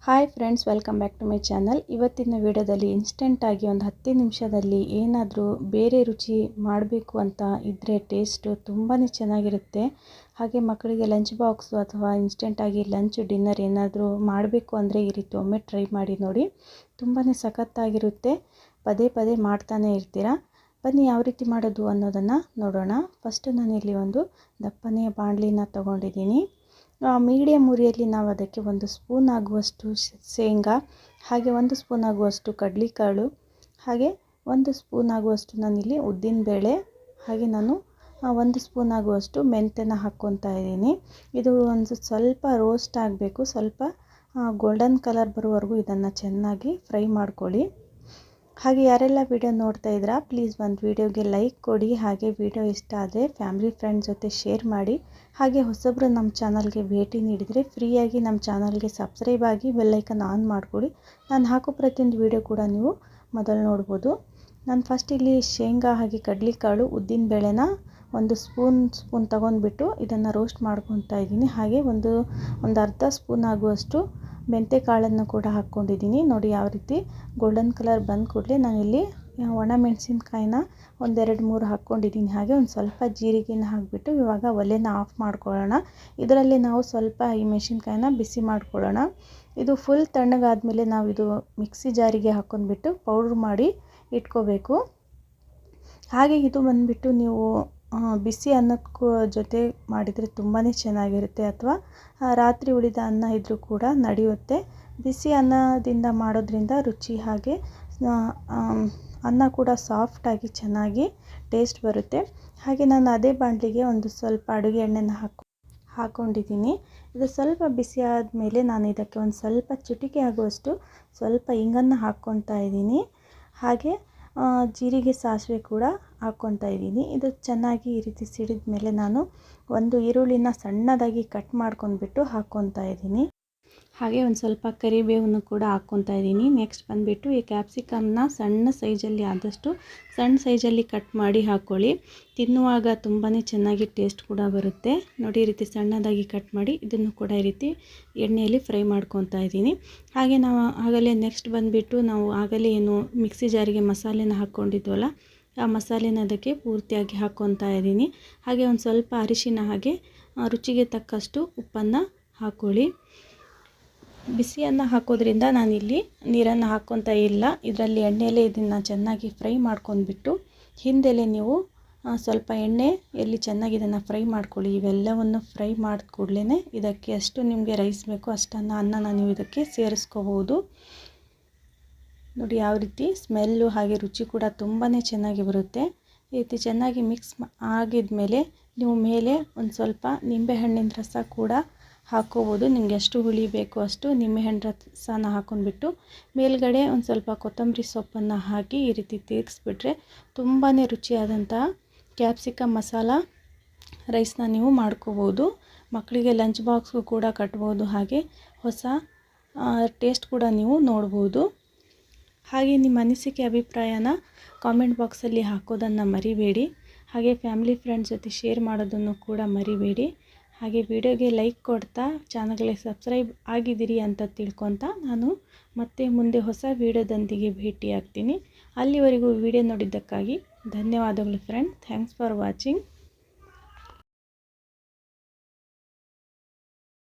Hi friends, welcome back to my channel. ಇವತ್ತಿನ ವಿಡಿಯೋದಲ್ಲಿ ಇನ್ಸ್ಟೆಂಟಾಗಿ ಒಂದು 10 ನಿಮಿಷದಲ್ಲಿ ಏನಾದರೂ ಬೇರೆ ರುಚಿ ಮಾಡಬೇಕು ಅಂತ ಇದ್ದರೆ ಟೇಸ್ಟು ತುಂಬಾ ಚೆನ್ನಾಗಿರುತ್ತೆ. ಹಾಗೆ ಮಕ್ಕಳಿಗೆ ಲಂಚ್ ಬಾಕ್ಸು ಅಥವಾ ಇನ್ಸ್ಟೆಂಟಾಗಿ ಲಂಚ್ ಡಿನ್ನರ್ ಏನಾದರೂ ಮಾಡಬೇಕು ಅಂದರೆ ಈ ರೀತಿ ಒಮ್ಮೆ ಟ್ರೈ ಮಾಡಿ ನೋಡಿ. ತುಂಬಾ ಸಖತ್ತಾಗಿರುತ್ತೆ. ಪದೇ ಪದೇ ಮಾಡ್ತಾನೆ ಇರ್ತೀರಾ. ಬನ್ನಿ ಯಾವ ರೀತಿ ಮಾಡೋದು ಅನ್ನೋದನ್ನು ನೋಡೋಣ. ಫಸ್ಟು ನಾನಿಲ್ಲಿ ಒಂದು ದಪ್ಪನೆಯ ಬಾಣಲಿನ ತೊಗೊಂಡಿದ್ದೀನಿ. ಮೀಡಿಯಮ್ ಉರಿಯಲ್ಲಿ ನಾವು ಅದಕ್ಕೆ 1 ಸ್ಪೂನ್ ಆಗುವಷ್ಟು ಶೇಂಗಾ, ಹಾಗೆ 1 ಸ್ಪೂನ್ ಆಗುವಷ್ಟು ಕಡಲೆಕಾಳು, ಹಾಗೆ 1 ಸ್ಪೂನ್ ಆಗುವಷ್ಟು ನಾನಿಲ್ಲಿ ಉದ್ದಿನಬೇಳೆ, ಹಾಗೆ ನಾನು 1 ಸ್ಪೂನ್ ಆಗುವಷ್ಟು ಮೆಂತ್ಯನ ಹಾಕ್ಕೊತಾ ಇದ್ದೀನಿ. ಇದು ಒಂದು ಸ್ವಲ್ಪ ರೋಸ್ಟ್ ಆಗಬೇಕು. ಸ್ವಲ್ಪ ಗೋಲ್ಡನ್ ಕಲರ್ ಬರುವವರೆಗೂ ಇದನ್ನು ಚೆನ್ನಾಗಿ ಫ್ರೈ ಮಾಡ್ಕೊಳ್ಳಿ. ಹಾಗೆ ಯಾರೆಲ್ಲ ವಿಡಿಯೋ ನೋಡ್ತಾ ಇದ್ದೀರಾ ಪ್ಲೀಸ್ ಒಂದು ವಿಡಿಯೋಗೆ ಲೈಕ್ ಕೊಡಿ. ಹಾಗೆ ವಿಡಿಯೋ ಇಷ್ಟ ಆದರೆ ಫ್ಯಾಮಿಲಿ ಫ್ರೆಂಡ್ಸ್ ಜೊತೆ ಶೇರ್ ಮಾಡಿ. ಹಾಗೆ ಹೊಸಬ್ರು ನಮ್ಮ ಚಾನಲ್ಗೆ ಭೇಟಿ ನೀಡಿದರೆ ಫ್ರೀಯಾಗಿ ನಮ್ಮ ಚಾನಲ್ಗೆ ಸಬ್ಸ್ಕ್ರೈಬ್ ಆಗಿ ಬೆಲ್ಲೈಕನ್ ಆನ್ ಮಾಡಿಕೊಡಿ. ನಾನು ಹಾಕೋ ಪ್ರತಿಯೊಂದು ವಿಡಿಯೋ ಕೂಡ ನೀವು ಮೊದಲು ನೋಡ್ಬೋದು. ನಾನು ಫಸ್ಟ್ ಇಲ್ಲಿ ಶೇಂಗಾ ಹಾಗೆ ಕಡಲೆಕಾಳು ಉದ್ದಿನಬೇಳೆನ 1 ಸ್ಪೂನ್ ತೊಗೊಂಡ್ಬಿಟ್ಟು ಇದನ್ನು ರೋಸ್ಟ್ ಮಾಡ್ಕೊತಾ ಇದ್ದೀನಿ. ಹಾಗೆ ಒಂದು ಅರ್ಧ ಸ್ಪೂನ್ ಆಗುವಷ್ಟು ಮೆಂತ್ಯ ಕಾಳನ್ನು ಕೂಡ ಹಾಕ್ಕೊಂಡಿದ್ದೀನಿ. ನೋಡಿ ಯಾವ ರೀತಿ ಗೋಲ್ಡನ್ ಕಲರ್ ಬಂದ ಕೂಡಲೇ ನಾನಿಲ್ಲಿ ಒಣ ಮೆಣಸಿನ್ಕಾಯಿನ 1-2-3 ಹಾಕ್ಕೊಂಡಿದ್ದೀನಿ. ಹಾಗೆ ಒಂದು ಸ್ವಲ್ಪ ಜೀರಿಗೆನ ಹಾಕಿಬಿಟ್ಟು ಇವಾಗ ಒಲೆನ ಆಫ್ ಮಾಡ್ಕೊಳ್ಳೋಣ. ಇದರಲ್ಲಿ ನಾವು ಸ್ವಲ್ಪ ಈ ಮೆಣಸಿನ್ಕಾಯಿನ ಬಿಸಿ ಮಾಡ್ಕೊಳ್ಳೋಣ. ಇದು ಫುಲ್ ತಣ್ಣಗಾದ್ಮೇಲೆ ನಾವು ಇದು ಮಿಕ್ಸಿ ಜಾರಿಗೆ ಹಾಕ್ಕೊಂಡ್ಬಿಟ್ಟು ಪೌಡ್ರ್ ಮಾಡಿ ಇಟ್ಕೋಬೇಕು. ಹಾಗೆ ಇದು ಬಂದುಬಿಟ್ಟು ನೀವು ಬಿಸಿ ಅನ್ನಕ್ಕೂ ಜೊತೆ ಮಾಡಿದರೆ ತುಂಬಾ ಚೆನ್ನಾಗಿರುತ್ತೆ, ಅಥವಾ ರಾತ್ರಿ ಉಳಿದ ಅನ್ನ ಇದ್ದರೂ ಕೂಡ ನಡೆಯುತ್ತೆ. ಬಿಸಿ ಅನ್ನದಿಂದ ಮಾಡೋದ್ರಿಂದ ರುಚಿ, ಹಾಗೆ ಅನ್ನ ಕೂಡ ಸಾಫ್ಟಾಗಿ ಚೆನ್ನಾಗಿ ಟೇಸ್ಟ್ ಬರುತ್ತೆ. ಹಾಗೆ ನಾನು ಅದೇ ಬಾಣಲಿಗೆ ಒಂದು ಸ್ವಲ್ಪ ಅಡುಗೆ ಎಣ್ಣೆನ ಹಾಕ್ಕೊಂಡಿದ್ದೀನಿ. ಇದು ಸ್ವಲ್ಪ ಬಿಸಿ ಆದಮೇಲೆ ನಾನು ಇದಕ್ಕೆ ಒಂದು ಸ್ವಲ್ಪ ಚಿಟಿಕೆ ಆಗುವಷ್ಟು ಸ್ವಲ್ಪ ಇಂಗನ್ನು ಹಾಕ್ಕೊತಾ ಇದ್ದೀನಿ. ಹಾಗೆ ಜೀರಿಗೆ ಸಾಸಿವೆ ಕೂಡ ಹಾಕ್ಕೊತಾ ಇದ್ದೀನಿ. ಇದು ಚೆನ್ನಾಗಿ ಈ ರೀತಿ ಸಿಡಿದ ಮೇಲೆ ನಾನು ಒಂದು ಈರುಳ್ಳಿನ ಸಣ್ಣದಾಗಿ ಕಟ್ ಮಾಡ್ಕೊಂಡ್ಬಿಟ್ಟು ಹಾಕ್ಕೊತಾ ಇದ್ದೀನಿ. ಹಾಗೆ ಒಂದು ಸ್ವಲ್ಪ ಕರಿಬೇವನ್ನು ಕೂಡ ಹಾಕ್ಕೊತಾ ಇದ್ದೀನಿ. ನೆಕ್ಸ್ಟ್ ಬಂದುಬಿಟ್ಟು ಈ ಕ್ಯಾಪ್ಸಿಕಮ್ನ ಸಣ್ಣ ಸೈಜಲ್ಲಿ ಆದಷ್ಟು ಸಣ್ಣ ಸೈಜಲ್ಲಿ ಕಟ್ ಮಾಡಿ ಹಾಕ್ಕೊಳ್ಳಿ. ತಿನ್ನುವಾಗ ತುಂಬಾ ಚೆನ್ನಾಗಿ ಟೇಸ್ಟ್ ಕೂಡ ಬರುತ್ತೆ. ನೋಡಿ ಈ ರೀತಿ ಸಣ್ಣದಾಗಿ ಕಟ್ ಮಾಡಿ ಇದನ್ನು ಕೂಡ ಈ ರೀತಿ ಎಣ್ಣೆಯಲ್ಲಿ ಫ್ರೈ ಮಾಡ್ಕೊತಾ ಇದ್ದೀನಿ. ಹಾಗೆ ನಾವು ಆಗಲೇ ನೆಕ್ಸ್ಟ್ ಬಂದುಬಿಟ್ಟು ನಾವು ಆಗಲೇ ಏನು ಮಿಕ್ಸಿ ಜಾರಿಗೆ ಮಸಾಲೆನ ಹಾಕ್ಕೊಂಡಿದ್ವಲ್ಲ, ಆ ಮಸಾಲೆನ ಅದಕ್ಕೆ ಪೂರ್ತಿಯಾಗಿ ಹಾಕ್ಕೊತಾ ಇದ್ದೀನಿ. ಹಾಗೆ ಒಂದು ಸ್ವಲ್ಪ ಅರಿಶಿನ, ಹಾಗೆ ರುಚಿಗೆ ತಕ್ಕಷ್ಟು ಉಪ್ಪನ್ನು ಹಾಕ್ಕೊಳ್ಳಿ. ಬಿಸಿಯನ್ನು ಹಾಕೋದ್ರಿಂದ ನಾನಿಲ್ಲಿ ನೀರನ್ನು ಹಾಕ್ಕೊತಾ ಇಲ್ಲ. ಇದರಲ್ಲಿ ಎಣ್ಣೆಯಲ್ಲೇ ಇದನ್ನು ಚೆನ್ನಾಗಿ ಫ್ರೈ ಮಾಡ್ಕೊಂಡ್ಬಿಟ್ಟು ಹಿಂದೆಲೆ ನೀವು ಸ್ವಲ್ಪ ಎಣ್ಣೆ ಎಲ್ಲಿ ಚೆನ್ನಾಗಿ ಇದನ್ನು ಫ್ರೈ ಮಾಡ್ಕೊಳ್ಳಿ. ಇವೆಲ್ಲವನ್ನು ಫ್ರೈ ಮಾಡಿದ ಕೂಡಲೇ ಇದಕ್ಕೆ ಎಷ್ಟು ನಿಮಗೆ ರೈಸ್ ಬೇಕೋ ಅಷ್ಟನ್ನು ಅನ್ನನ ನೀವು ಇದಕ್ಕೆ ಸೇರಿಸ್ಕೋಬೋದು. ನೋಡಿ ಯಾವ ರೀತಿ ಸ್ಮೆಲ್ಲು ಹಾಗೆ ರುಚಿ ಕೂಡ ತುಂಬಾ ಚೆನ್ನಾಗಿ ಬರುತ್ತೆ. ಈ ರೀತಿ ಚೆನ್ನಾಗಿ ಮಿಕ್ಸ್ ಆಗಿದ್ಮೇಲೆ ನೀವು ಮೇಲೆ ಒಂದು ಸ್ವಲ್ಪ ನಿಂಬೆಹಣ್ಣಿನ ರಸ ಕೂಡ ಹಾಕ್ಕೋಬೋದು. ನಿಮ್ಗೆ ಎಷ್ಟು ಹುಳಿ ಬೇಕೋ ಅಷ್ಟು ನಿಂಬೆಹಣ್ಣು ರಸನ ಹಾಕ್ಕೊಂಡ್ಬಿಟ್ಟು ಮೇಲ್ಗಡೆ ಒಂದು ಸ್ವಲ್ಪ ಕೊತ್ತಂಬರಿ ಸೊಪ್ಪನ್ನು ಹಾಕಿ ಈ ರೀತಿ ತಿರುಗಿಸ್ಬಿಟ್ರೆ ತುಂಬಾ ರುಚಿಯಾದಂತಹ ಕ್ಯಾಪ್ಸಿಕಮ್ ಮಸಾಲ ರೈಸ್ನ ನೀವು ಮಾಡ್ಕೋಬೋದು. ಮಕ್ಕಳಿಗೆ ಲಂಚ್ ಬಾಕ್ಸ್ಗೂ ಕೂಡ ಕಟ್ಬೋದು. ಹಾಗೆ ಹೊಸ ಟೇಸ್ಟ್ ಕೂಡ ನೀವು ನೋಡ್ಬೋದು. ಹಾಗೆ ನಿಮ್ಮ ಅನಿಸಿಕೆ ಅಭಿಪ್ರಾಯನ ಕಾಮೆಂಟ್ ಬಾಕ್ಸಲ್ಲಿ ಹಾಕೋದನ್ನು ಮರಿಬೇಡಿ. ಹಾಗೆ ಫ್ಯಾಮಿಲಿ ಫ್ರೆಂಡ್ಸ್ ಜೊತೆ ಶೇರ್ ಮಾಡೋದನ್ನು ಕೂಡ ಮರಿಬೇಡಿ. ಹಾಗೆ ವಿಡಿಯೋಗೆ ಲೈಕ್ ಕೊಡ್ತಾ ಚಾನಲ್ಗೆ ಸಬ್ಸ್ಕ್ರೈಬ್ ಆಗಿದ್ದೀರಿ ಅಂತ ತಿಳ್ಕೊತಾ ನಾನು ಮತ್ತೆ ಮುಂದೆ ಹೊಸ ವಿಡಿಯೋದೊಂದಿಗೆ ಭೇಟಿ ಆಗ್ತೀನಿ. ಅಲ್ಲಿವರೆಗೂ ವಿಡಿಯೋ ನೋಡಿದ್ದಕ್ಕಾಗಿ ಧನ್ಯವಾದಗಳು ಫ್ರೆಂಡ್. Thanks for watching.